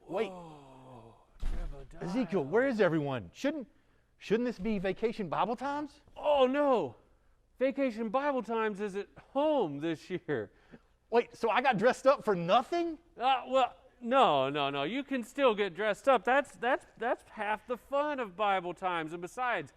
Wait, Ezekiel, where is everyone? Shouldn't this be Vacation Bible Times? Oh, no. Vacation Bible Times is at home this year. Wait, so I got dressed up for nothing? Well, no. You can still get dressed up. That's half the fun of Bible Times. And besides,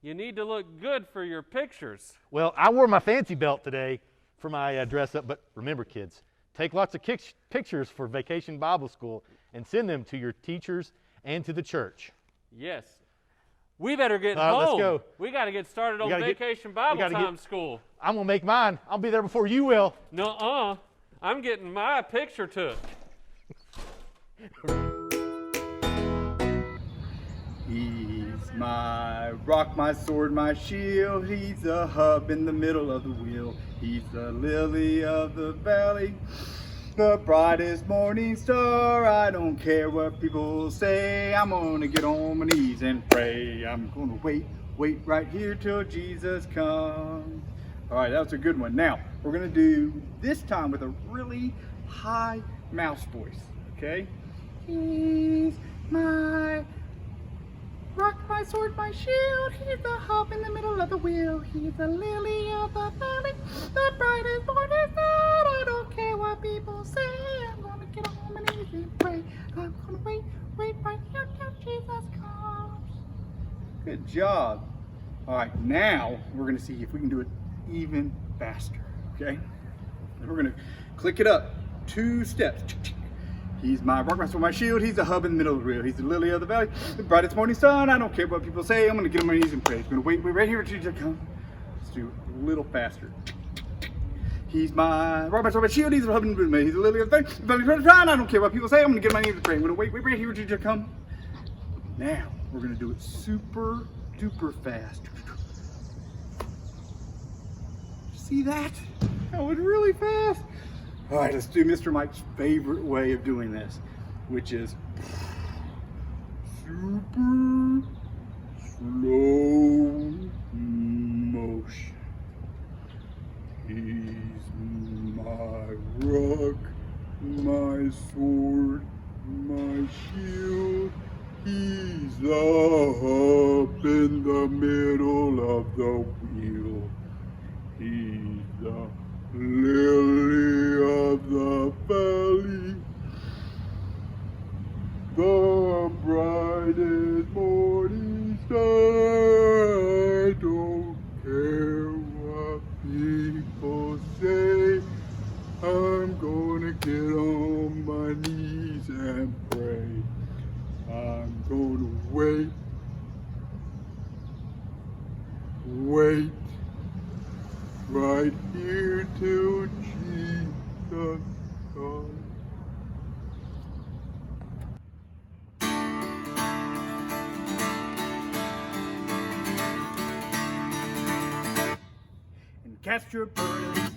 you need to look good for your pictures. Well, I wore my fancy belt today for my dress up, but remember, kids, take lots of pictures for Vacation Bible School and send them to your teachers and to the church. Yes. We better get home. Let's go. We got to get started on Vacation Bible Times School. I'm going to make mine. I'll be there before you will. Nuh-uh. I'm getting my picture took. He's my rock, my sword, my shield. He's a hub in the middle of the wheel. He's the lily of the valley, the brightest morning star. I don't care what people say. I'm gonna get on my knees and pray. I'm gonna wait right here till Jesus comes. All right, that was a good one. Now, we're gonna do this time with a really high mouse voice, okay? He's my rock, my sword, my shield. He's the hub in the middle of the wheel. He's the lily of the valley, the brightest morning star. I don't care what people say. I'm gonna get on my knees and pray. I'm gonna wait right here till Jesus comes. Good job. All right, now we're gonna see if we can do it even faster, okay? And we're gonna click it up 2 steps. He's my rock, my sword, my shield. He's the hub in the middle of the wheel. He's the lily of the valley, the brightest morning sun. I don't care what people say. I'm gonna get on my knees and pray. I'm gonna wait right here till Jesus comes. Let's do it a little faster. He's my rock, my sword, my shield. He's the hub in the middle. He's the lily of the valley, the brightest sun. I don't care what people say. I'm gonna get on my knees and pray. I'm gonna wait right here till Jesus comes. Now we're gonna do it super duper fast. See that? That was really fast. All right, let's do Mr. Mike's favorite way of doing this, which is super slow motion. He's my rock, my sword, my shield. He's the hub in the middle of the wheel. He's the lily of the valley, the brightest morning star. I don't care what people say. I'm gonna get on my knees and pray. I'm gonna wait right here till Jesus comes. And cast your burdens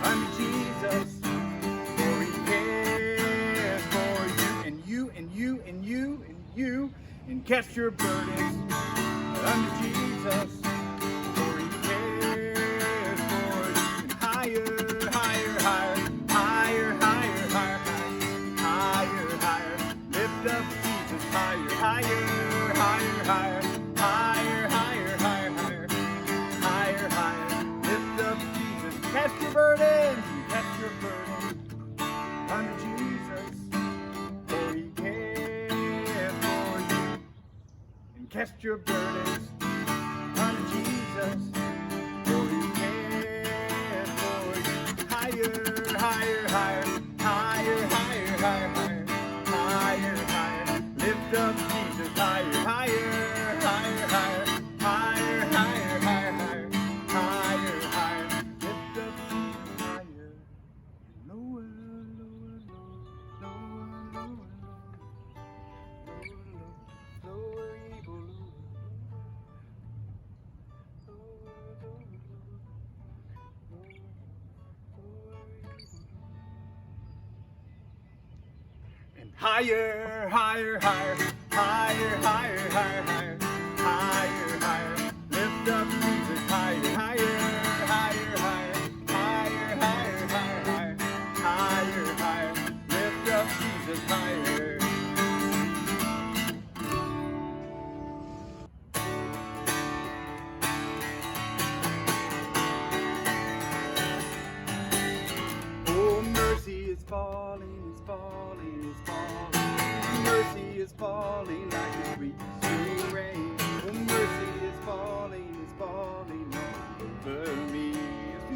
on Jesus, for He cares for you, and you, and you, and you, and you. And cast your burdens on Jesus. Cast your burdens on Jesus, for He cares for you. Higher, higher, higher, higher, higher, higher, higher, higher. Lift up Jesus, higher, higher, higher, higher, higher, higher, higher, higher, higher. Lift up Jesus, higher, lower, lower, lower, lower, lower, lower. And higher, higher, higher, higher, higher, higher, higher, higher, higher. Lift up Jesus, higher, higher, higher, higher, higher, higher, higher, higher, higher, higher. Lift up Jesus, higher.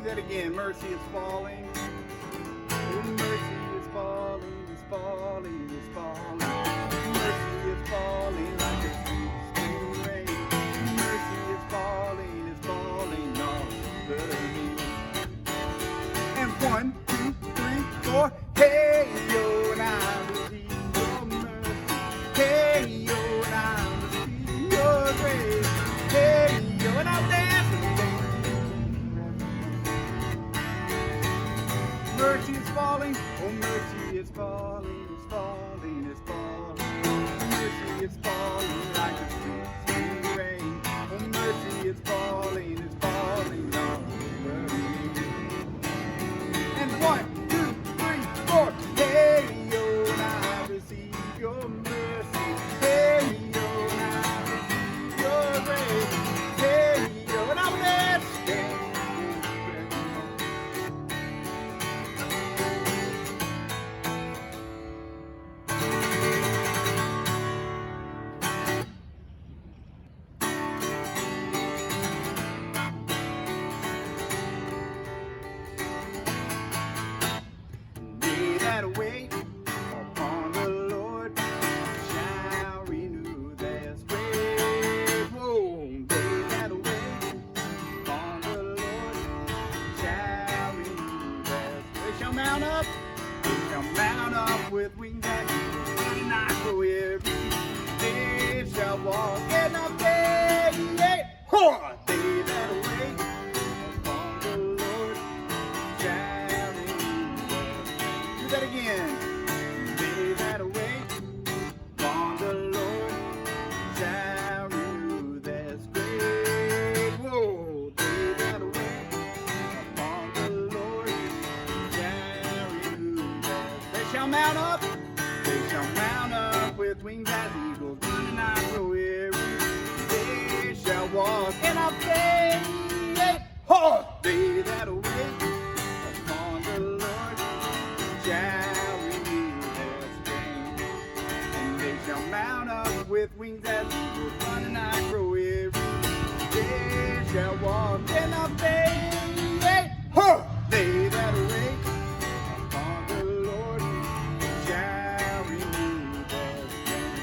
Do that again. Mercy is falling. Oh, mercy is falling, is falling, is falling. Mercy is falling like a sweet spring rain. Mercy is falling all over me. And 1, 2, 3, 4. Hey yo, and I receive your mercy. Hey yo, and I receive your grace. Hey yo, and I'll dance and sing. Mercy is falling. Oh, mercy is falling, is falling, is falling. Mercy is falling like a sweet spring rain. Oh, mercy is falling all over me. And 1, 2, 3, 4. Hey yo, and I receive your mercy. Hey yo, and I receive your grace. Hey yo, and I'm dancing. They that wait upon the Lord shall renew their strength. Whoa, they that wait upon the Lord shall renew their strength. They shall mount up with wings as eagles, and not grow weary. They shall walk in the day. They that wait upon the Lord shall renew their strength. Do that again. They that wait upon the Lord shall renew their strength. Whoa, they that wait upon the Lord shall renew their strength. They shall mount up with wings as eagles, run and not grow weary. They shall walk in our faith. They that wait upon the Lord shall renew their strength. And they shall mount up with wings as eagles, run and not grow weary. They shall walk in our faith. They that wait upon the Lord shall renew their strength.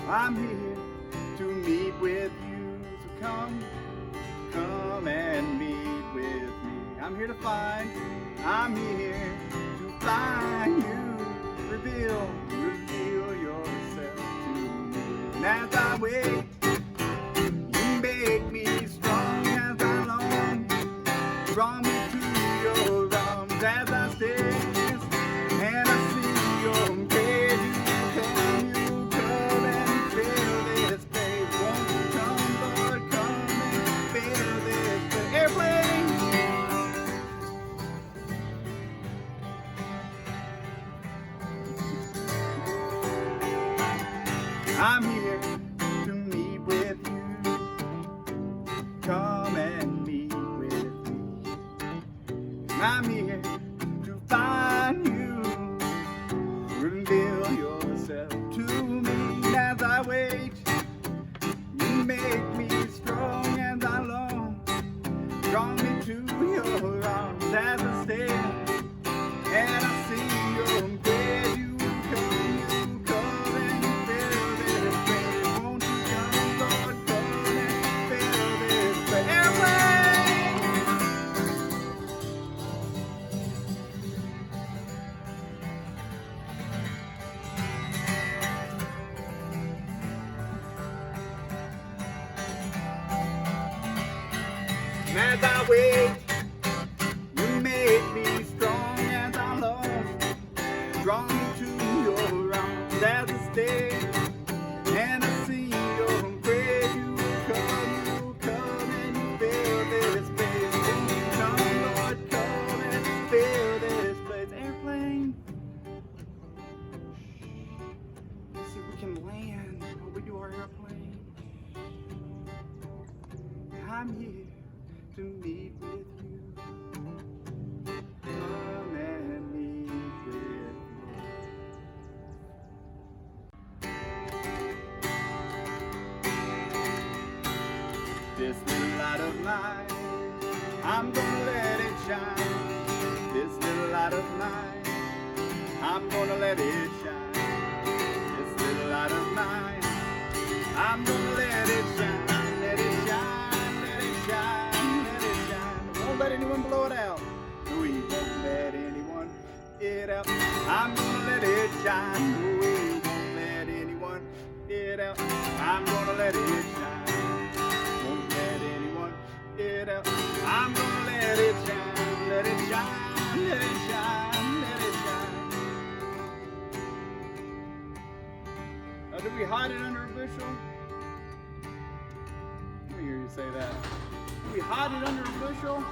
I'm here to meet with you, so come and meet with me. I'm here to find you, I'm here to find you. Reveal yourself to me. And as I wait, you make me strong as I long. Draw me to your arms as I stand, and I see your face. You come and fill this place. Won't you come, Lord, come and fill this place. Airplane! I'm here to meet with you. Come and meet with me. I'm here to find you. Reveal yourself to me as I wait. You make me strong as I long. Draw me to your arms as I stand, and I see your face. You come and fill this place. Won't you come, Lord, come and fill this place. Airplane! As I wait, you make me strong as I long. Draw me to your arms as I stand, and I see your grace. You come and you fill this place. Won't you come, Lord, come and fill this place. Airplane. Let's see if we can land. Oh, we to our airplane. I'm here to meet with you. Come and meet with me. This little light of mine, I'm gonna let it shine. This little light of mine, I'm gonna let it shine. This little light of mine, I'm gonna let it shine. Let it shine, let it shine, let it shine. Won't let anyone blow it out. We won't let anyone it out. I'm gonna let it shine. We won't let anyone it out. I'm gonna let it shine. Won't let anyone it out. I'm gonna let it shine. Let it shine, let it shine, let it shine. Now, do we hide it under a bushel? Let me hear you say that. Do we hide it under a bushel?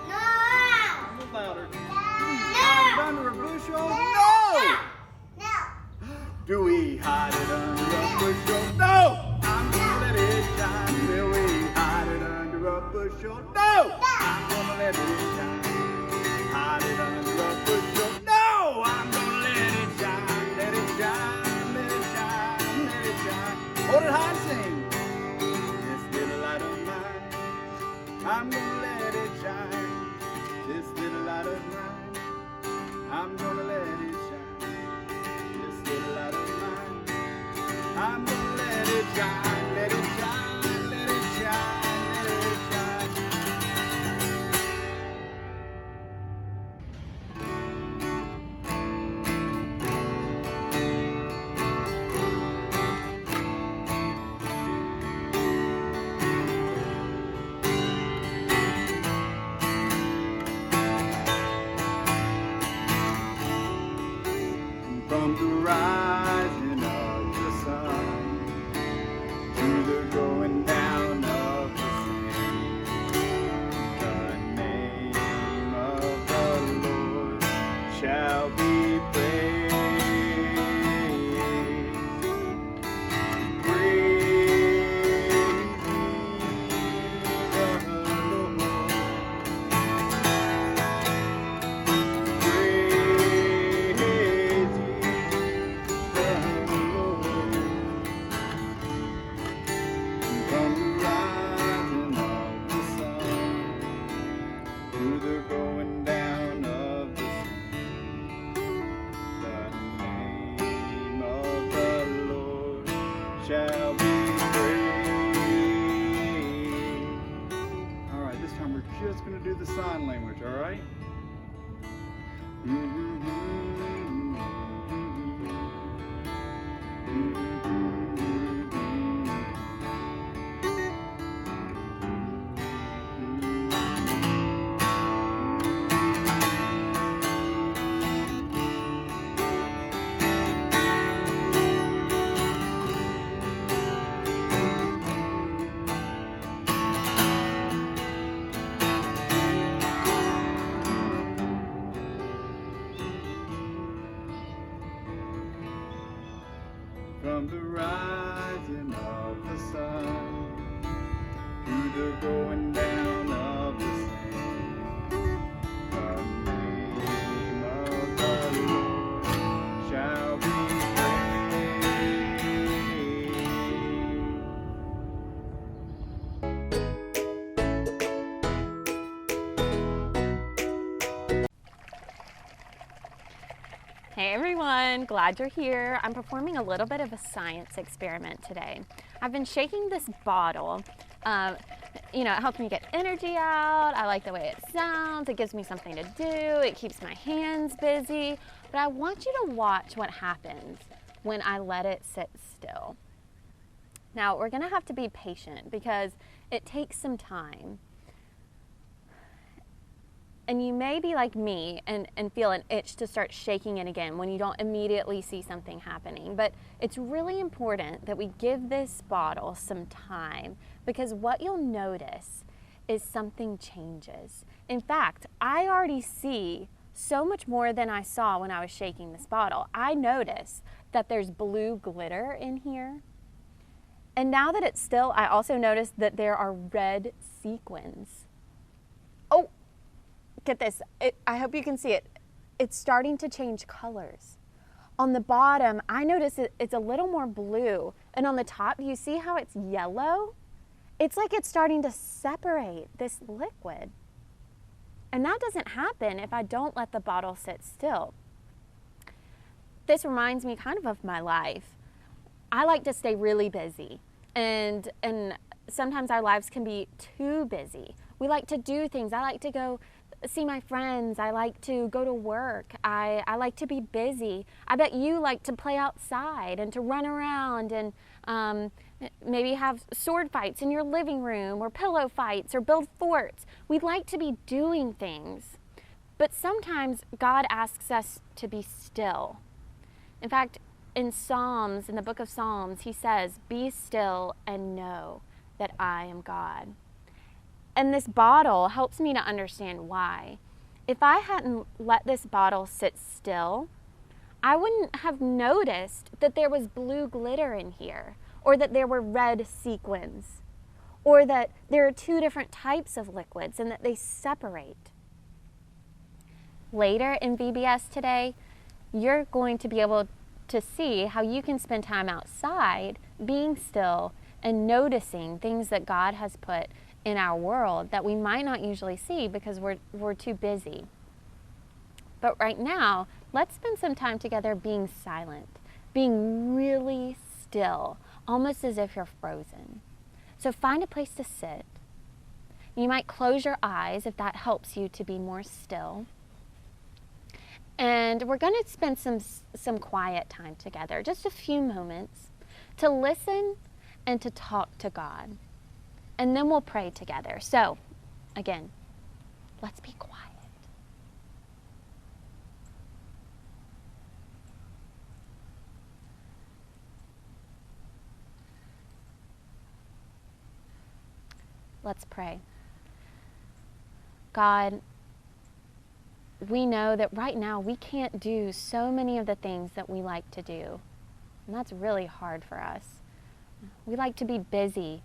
No! A little louder. Do we hide it under a bushel? No! No! Do we hide it under a bushel? No! I'm gonna let it shine. Will we hide it under a bushel? No! I'm gonna let it shine. Hide it under a bushel? No! I'm gonna let it shine. Let it shine. Let it shine. Let it shine. Hold it high and sing. This little light of mine, I'm gonna let it shine. This little light of mine, I'm gonna let it shine. This little light of mine, I'm gonna let it shine. Let it shine, let it shine, let it shine. From the rising of the sun to the going down of the sun, the name of the Lord shall be praised. Praise the Lord. Praise from the rising of the sun to the going down of the sun, the name of the Lord shall be praised. All right, this time we're just going to do the sign language, all right? From the rising of the sun to the going down of the same, the name of the Lord shall be Hey everyone, glad you're here. I'm performing a little bit of a science experiment today. I've been shaking this bottle. It helps me get energy out. I like the way it sounds. It gives me something to do. It keeps my hands busy. But I want you to watch what happens when I let it sit still. Now, we're gonna have to be patient because it takes some time. And you may be like me and feel an itch to start shaking it again when you don't immediately see something happening. But it's really important that we give this bottle some time, because what you'll notice is something changes. In fact, I already see so much more than I saw when I was shaking this bottle. I notice that there's blue glitter in here. And now that it's still, I also noticed that there are red sequins. Oh, get this. I hope you can see it. It's starting to change colors. On the bottom, I notice it's a little more blue. And on the top, do you see how it's yellow? It's like it's starting to separate this liquid. And that doesn't happen if I don't let the bottle sit still. This reminds me kind of my life. I like to stay really busy, and sometimes our lives can be too busy. We like to do things. I like to go see my friends. I like to go to work. I like to be busy. I bet you like to play outside and to run around and maybe have sword fights in your living room or pillow fights or build forts. We like to be doing things, but sometimes God asks us to be still. In fact, in Psalms, in the book of Psalms, he says, "Be still and know that I am God." And this bottle helps me to understand why. If I hadn't let this bottle sit still, I wouldn't have noticed that there was blue glitter in here, or that there were red sequins, or that there are two different types of liquids and that they separate. Later in VBS today, you're going to be able to see how you can spend time outside, being still and noticing things that God has put in our world that we might not usually see because we're too busy. But right now, let's spend some time together being silent, being really still, almost as if you're frozen. So find a place to sit. You might close your eyes if that helps you to be more still. And we're going to spend some quiet time together, just a few moments, to listen and to talk to God. And then we'll pray together. So, again, let's be quiet. Let's pray. God, we know that right now we can't do so many of the things that we like to do. And that's really hard for us. We like to be busy.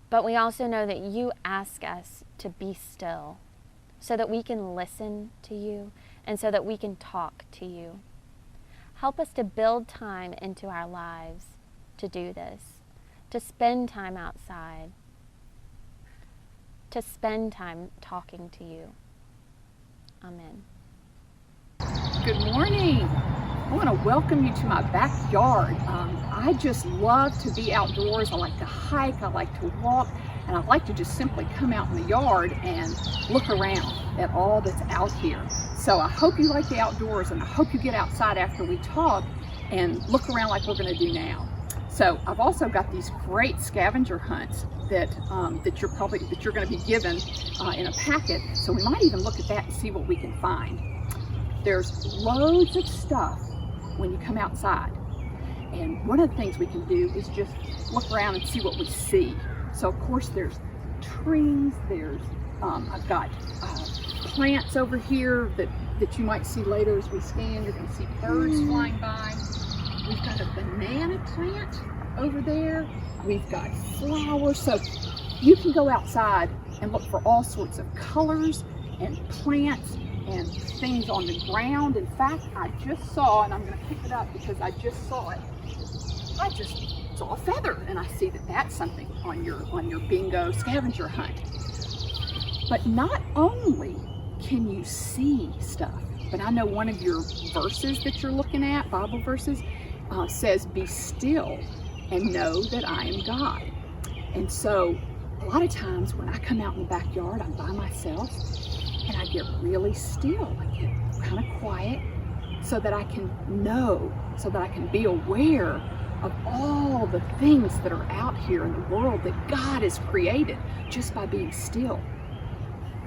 But we also know that you ask us to be still so that we can listen to you and so that we can talk to you. Help us to build time into our lives to do this, to spend time outside, to spend time talking to you. Amen. Good morning. I want to welcome you to my backyard. I just love to be outdoors. I like to hike, I like to walk, and I like to just simply come out in the yard and look around at all that's out here. So I hope you like the outdoors, and I hope you get outside after we talk and look around like we're going to do now. So I've also got these great scavenger hunts that you're going to be given in a packet. So we might even look at that and see what we can find. There's loads of stuff when you come outside, and one of the things we can do is just look around and see what we see. So of course there's trees. There's I've got plants over here that you might see later as we scan. You're going to see birds flying by. We've got a banana plant over there. We've got flowers. So you can go outside and look for all sorts of colors and plants and things on the ground. In fact, I just saw, and I'm going to pick it up because I just saw it. I just saw a feather, and I see that that's something on your bingo scavenger hunt. But not only can you see stuff, but I know one of your verses that you're looking at, Bible verses, says, "Be still and know that I am God." And so a lot of times when I come out in the backyard, I'm by myself and I get really still. I get kind of quiet so that I can know, so that I can be aware of all the things that are out here in the world that God has created just by being still.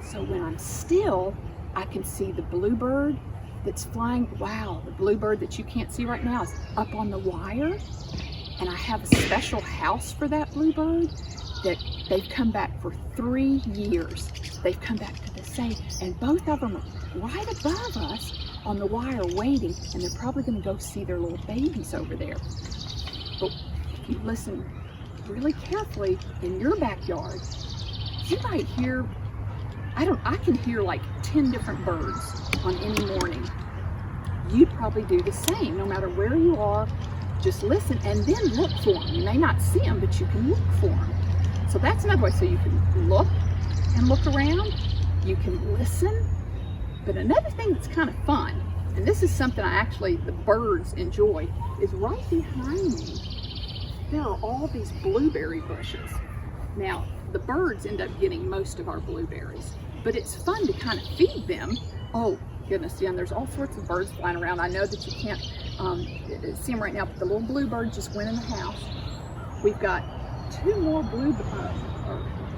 So when I'm still, I can see the bluebird that's flying. Wow, the bluebird that you can't see right now is up on the wire. And I have a special house for that bluebird that they've come back for 3 years. They've come back to the same, and both of them are right above us on the wire waiting, and they're probably going to go see their little babies over there. But if you listen really carefully in your backyard, you might hear, I can hear like 10 different birds on any morning. You'd probably do the same, no matter where you are. Just listen and then look for them. You may not see them, but you can look for them. So that's another way. So you can look and look around. You can listen. But another thing that's kind of fun, and this is something the birds enjoy, is right behind me, there are all these blueberry bushes. Now, the birds end up getting most of our blueberries, but it's fun to kind of feed them. Oh, goodness, yeah, and there's all sorts of birds flying around. I know that you can't see them right now, but the little bluebird just went in the house. We've got 2 more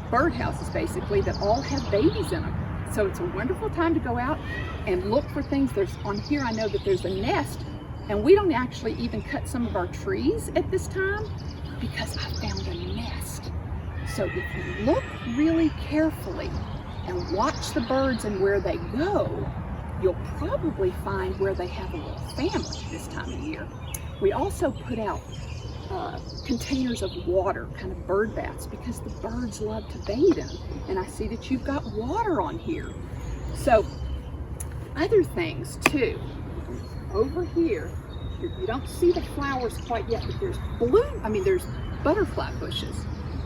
bird houses, basically, that all have babies in them. So it's a wonderful time to go out and look for things. On here, I know that there's a nest, and we don't actually even cut some of our trees at this time because I found a nest. So if you look really carefully and watch the birds and where they go, you'll probably find where they have a little family this time of year. We also put out containers of water, kind of bird baths, because the birds love to bathe in. And I see that you've got water on here. So other things too, over here, you don't see the flowers quite yet, but there's butterfly bushes,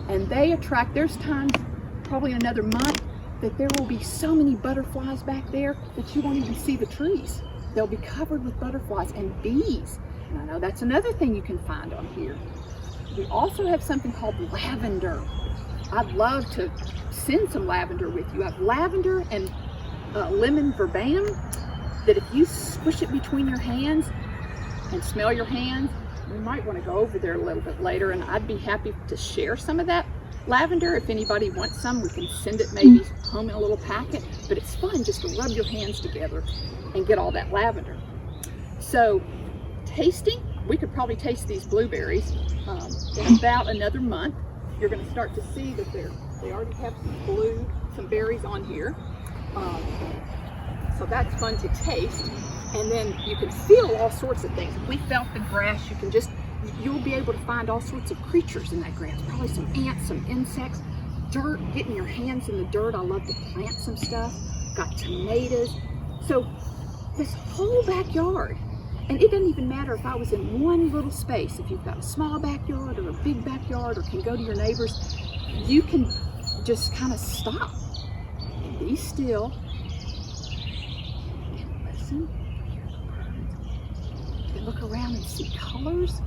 and they attract, there's times, probably another month, that there will be so many butterflies back there that you won't even see the trees. They'll be covered with butterflies and bees. And I know that's another thing you can find on here. We also have something called lavender. I'd love to send some lavender with you. I have lavender and lemon verbena that if you squish it between your hands and smell your hands, you might want to go over there a little bit later, and I'd be happy to share some of that lavender. If anybody wants some, we can send it maybe home in a little packet, but it's fun just to rub your hands together and get all that lavender. So tasting, we could probably taste these blueberries in about another month. You're going to start to see that they already have some berries on here. So that's fun to taste. And then you can feel all sorts of things. If we felt the grass, you'll be able to find all sorts of creatures in that grass. Probably some ants, some insects, dirt, getting your hands in the dirt. I love to plant some stuff. Got tomatoes. So this whole backyard, and it doesn't even matter if I was in one little space. If you've got a small backyard or a big backyard or can go to your neighbors, you can just kind of stop and be still and listen. And look around and see colors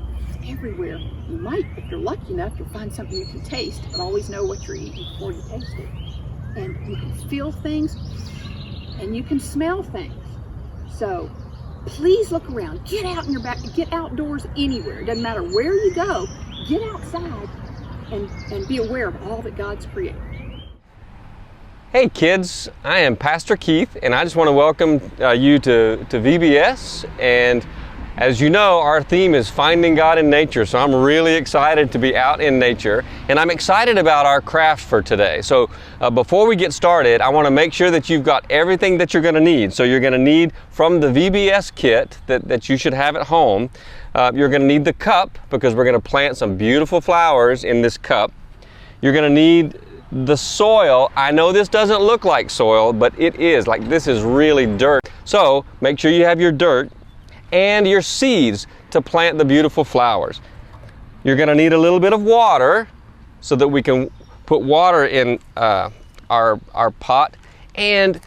everywhere. You might, if you're lucky enough, you'll find something you can taste, but always know what you're eating before you taste it. And you can feel things and you can smell things. So please look around, get out in your back, get outdoors anywhere. It doesn't matter where you go, get outside and be aware of all that God's created. Hey kids, I am Pastor Keith, and I just want to welcome you to VBS. And as you know, our theme is finding God in nature, so I'm really excited to be out in nature, and I'm excited about our craft for today. So before we get started, I want to make sure that you've got everything that you're going to need. So you're going to need from the VBS kit that you should have at home. You're going to need the cup, because we're going to plant some beautiful flowers in this cup. You're going to need the soil. I know this doesn't look like soil, but it is. Like, this is really dirt. So make sure you have your dirt and your seeds to plant the beautiful flowers. You're going to need a little bit of water so that we can put water in our pot. And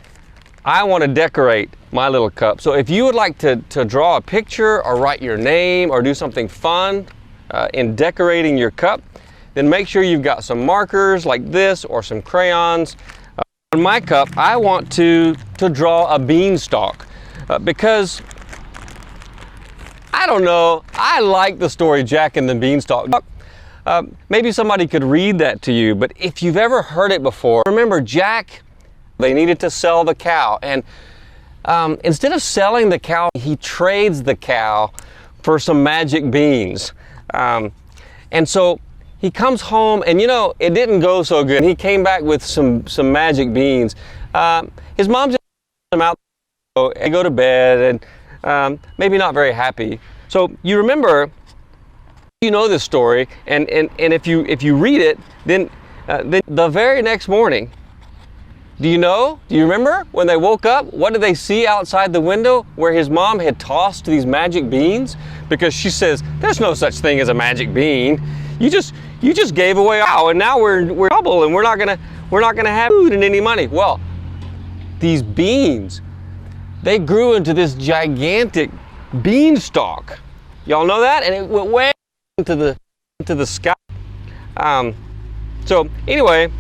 I want to decorate my little cup. So if you would like to draw a picture or write your name or do something fun in decorating your cup, then make sure you've got some markers like this or some crayons. On my cup, I want to draw a beanstalk because I don't know, I like the story Jack and the Beanstalk. Maybe somebody could read that to you, but if you've ever heard it before, remember Jack, they needed to sell the cow, and instead of selling the cow, he trades the cow for some magic beans. And so he comes home, and you know, it didn't go so good. He came back with some magic beans. His mom just him out and go to bed and maybe not very happy. So you remember, you know this story, and if you read it, then the very next morning, do you remember when they woke up? What did they see outside the window where his mom had tossed these magic beans? Because she says, there's no such thing as a magic bean. You just gave away all, and now we're in trouble, and we're not gonna have food and any money. Well, these beans, they grew into this gigantic beanstalk. Y'all know that? And it went way into the sky. So anyway,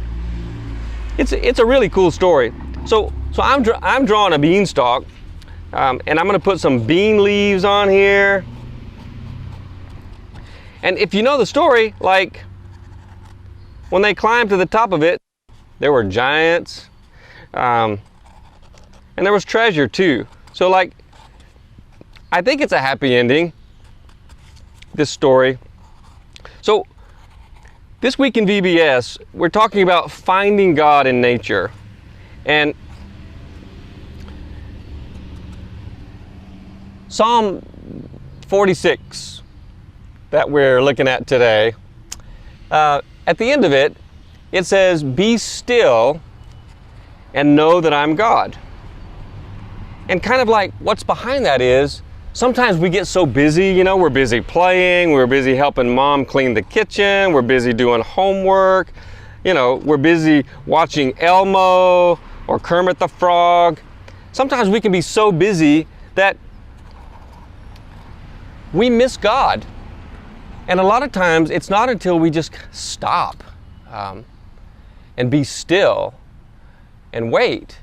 it's a really cool story. So I'm drawing a beanstalk, and I'm going to put some bean leaves on here. And if you know the story, like when they climbed to the top of it, there were giants, and there was treasure too. So like, I think it's a happy ending, this story. So this week in VBS, we're talking about finding God in nature. And Psalm 46 that we're looking at today, at the end of it, it says, "Be still and know that I'm God." And kind of like what's behind that is, sometimes we get so busy, we're busy playing, we're busy helping mom clean the kitchen, we're busy doing homework, we're busy watching Elmo or Kermit the Frog. Sometimes we can be so busy that we miss God. And a lot of times it's not until we just stop and be still and wait,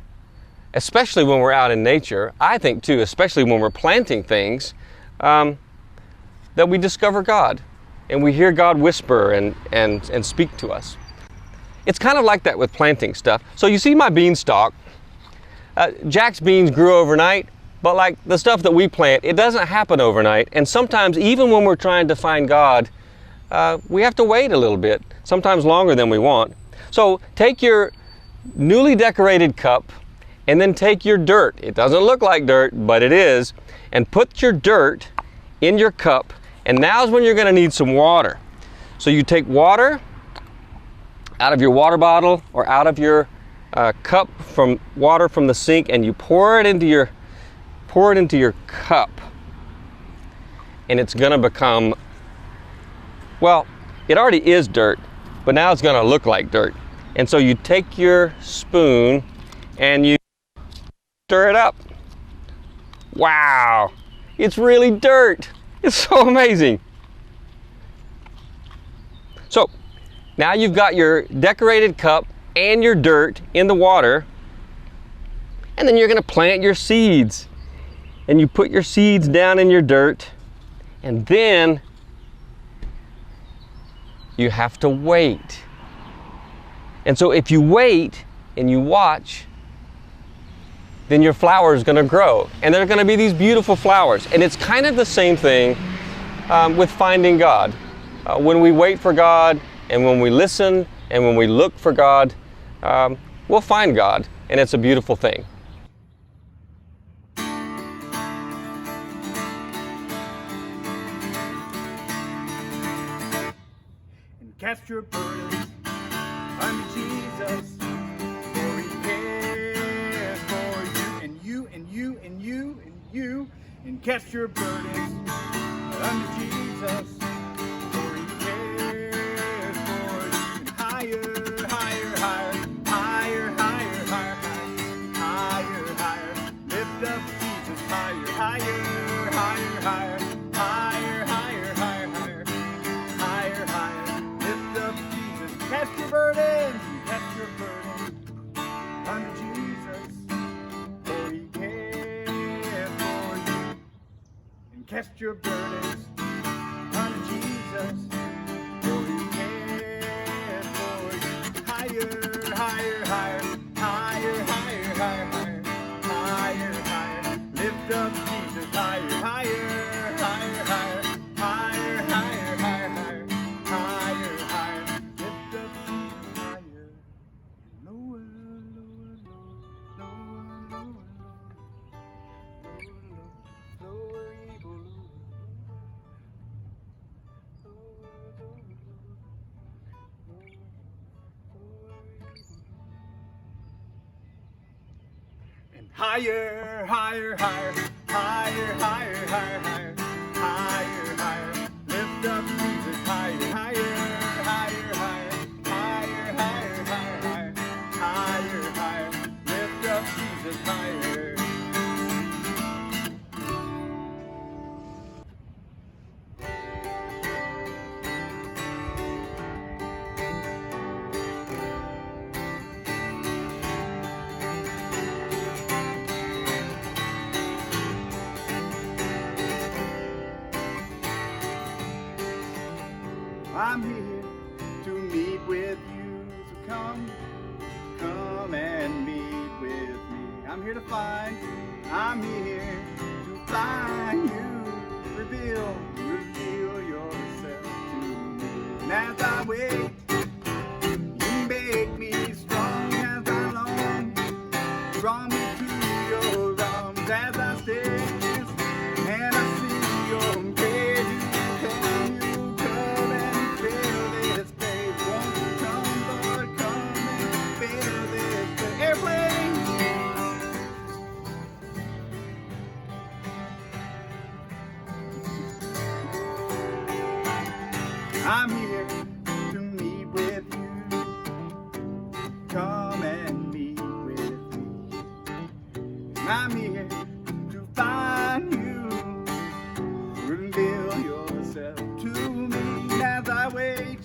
especially when we're out in nature, I think too, especially when we're planting things, that we discover God and we hear God whisper and speak to us. It's kind of like that with planting stuff. So you see my beanstalk. Jack's beans grew overnight, but like the stuff that we plant, it doesn't happen overnight. And sometimes even when we're trying to find God, we have to wait a little bit, sometimes longer than we want. So take your newly decorated cup, and then take your dirt. It doesn't look like dirt, but it is. And put your dirt in your cup. And now's when you're going to need some water. So you take water out of your water bottle or out of your cup from water from the sink, and you pour it into your cup. And it's going to become, well, it already is dirt, but now it's going to look like dirt. And so you take your spoon and you stir it up. Wow, it's really dirt. It's so amazing. So now you've got your decorated cup and your dirt in the water, and then you're going to plant your seeds. And you put your seeds down in your dirt, and then you have to wait. And so if you wait and you watch, then your flower is going to grow, and they're going to be these beautiful flowers. And it's kind of the same thing with finding God. When we wait for God, and when we listen, and when we look for God, we'll find God, and it's a beautiful thing. And cast your burdens unto Jesus, for He cares for you, and you, and you, and you, and you. And cast your burdens unto Jesus, for He cares for you. And higher, higher, higher, higher, higher, higher, higher, higher. Lift up Jesus, higher, higher, higher, higher, higher, higher, higher, higher, higher, higher. Lift up Jesus. Cast your burdens, cast your burdens unto Jesus, for He cares for you. And cast your burdens unto Jesus, for He cares for you. Higher, higher, higher, higher, higher, higher, higher, higher, higher. Lift up Jesus, higher, higher, higher, higher, higher, higher, higher, higher, higher, higher. Lift up Jesus, higher. Lower, lower, lower, lower, lower, lower. Higher, higher, higher, higher, higher, higher, higher, higher, higher. Lift up Jesus higher, higher, higher, higher, higher, higher, higher, higher, higher. Lift up Jesus higher. I'm here to meet with you, so come and meet with me. I'm here to find, I'm here to find you. Reveal yourself to me. And as I wait, you make me strong as I long. Draw me to your arms as I stay, and I see your face. You come and fill this place. Won't you come, Lord, come and fill this place. Airplane! I'm here to meet with you. Come and meet with me. I'm here to find you. Reveal yourself to me as I wait.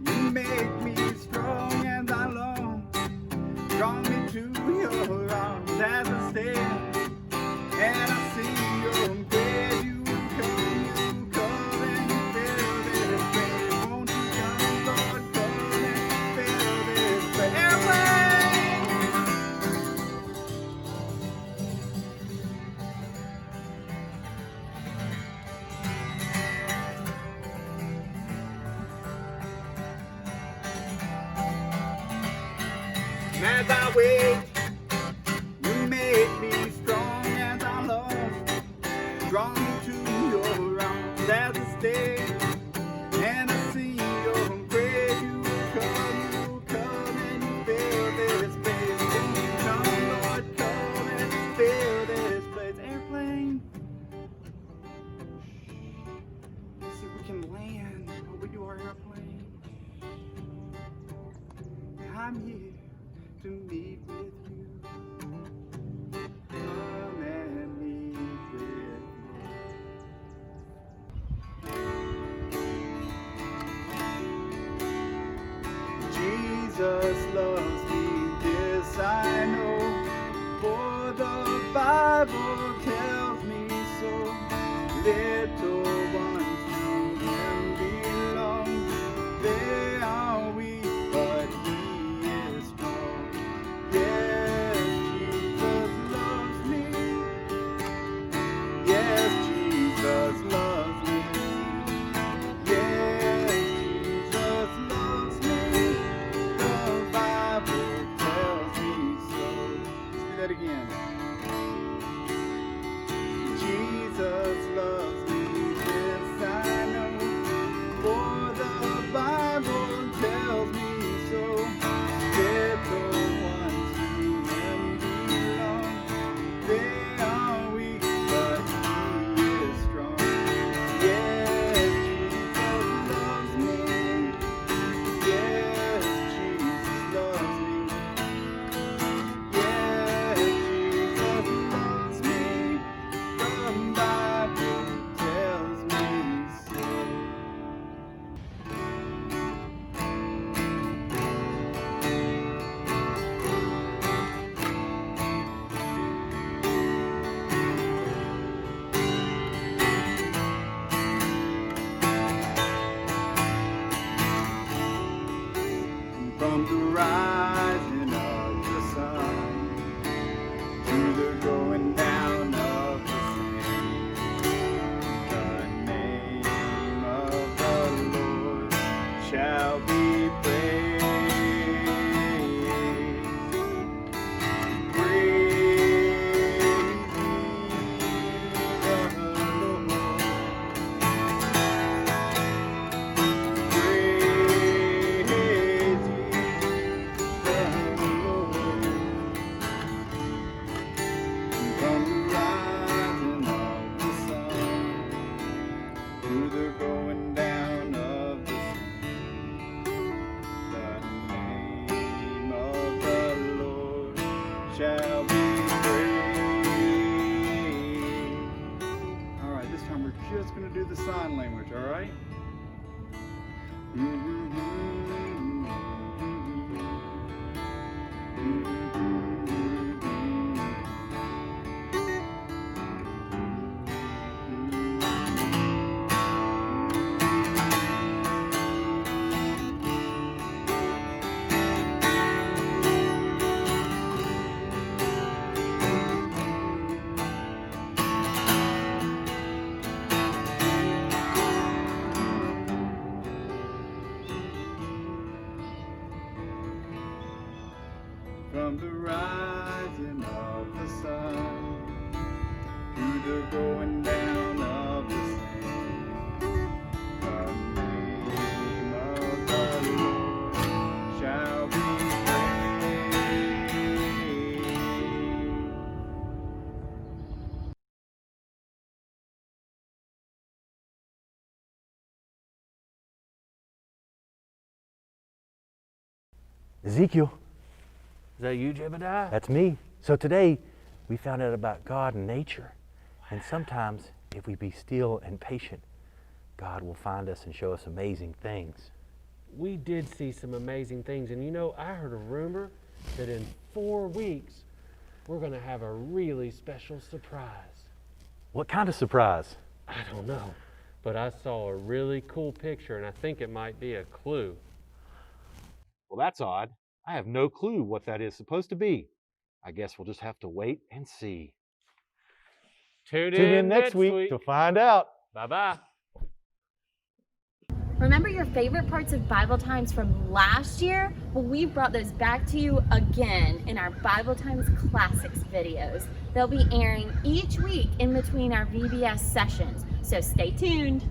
You make me strong as I long. Draw me to your arms as I stay. And I see your face. You come and fill this place. Won't you come, Lord, come and fill this place. Airplane! As I wait, you make me strong as I long. Draw me to your arms as I stay. And I see your grace. You come and fill this place. Won't you come, Lord, come and fill this place. Airplane. Let's see if we can land while we do our airplane. I'm here to meet with you. Come and meet with me. Jesus loves me, this I know, for the Bible tells me so. Little ones to him belong. They are weak, but he is strong. Yes, Jesus loves me. Yes, Jesus loves me. Yes, Jesus loves me. The Bible tells me so. Let's do that again. Jesus loves me, this I know, for the Bible tells me so. Little ones to him belong. They are weak, but he is strong. Yes, Jesus loves me. Yes, Jesus loves me. Yes, Jesus loves me. The Bible tells me so. From the rising of the sun to the going down of the same, the name of the Lord shall be praised. Praise the Lord. Praise going down of the sea. The name of the Lord shall be praised. All right, this time we're just going to do the sign language, all right? From the rising of the sun to the going down of the same, the name of the Lord shall be Ezekiel, Is that you, Jebediah? that's me. So today we found out about God and nature. And sometimes if we be still and patient, God will find us and show us amazing things. We did see some amazing things. And you know, I heard a rumor that in 4 weeks, we're going to have a really special surprise. What kind of surprise? I don't know, but I saw a really cool picture, and I think it might be a clue. Well, that's odd. I have no clue what that is supposed to be. I guess we'll just have to wait and see. Tune Tune in next week to find out. Bye-bye. Remember your favorite parts of Bible Times from last year? Well, we've brought those back to you again in our Bible Times Classics videos. They'll be airing each week in between our VBS sessions, so stay tuned.